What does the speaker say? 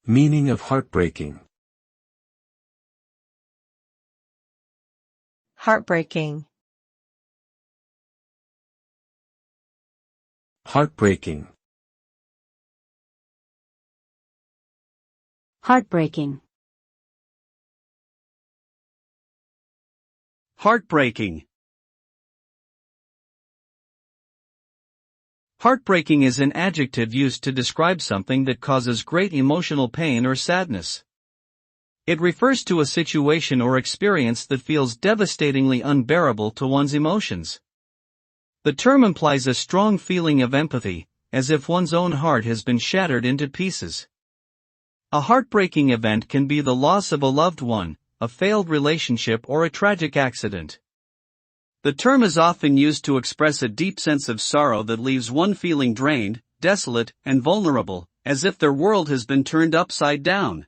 Meaning of heartbreaking. Heartbreaking. Heartbreaking. Heartbreaking. Heartbreaking. Heartbreaking is an adjective used to describe something that causes great emotional pain or sadness. It refers to a situation or experience that feels devastatingly unbearable to one's emotions. The term implies a strong feeling of empathy, as if one's own heart has been shattered into pieces. A heartbreaking event can be the loss of a loved one, a failed relationship, or a tragic accident. The term is often used to express a deep sense of sorrow that leaves one feeling drained, desolate, and vulnerable, as if their world has been turned upside down.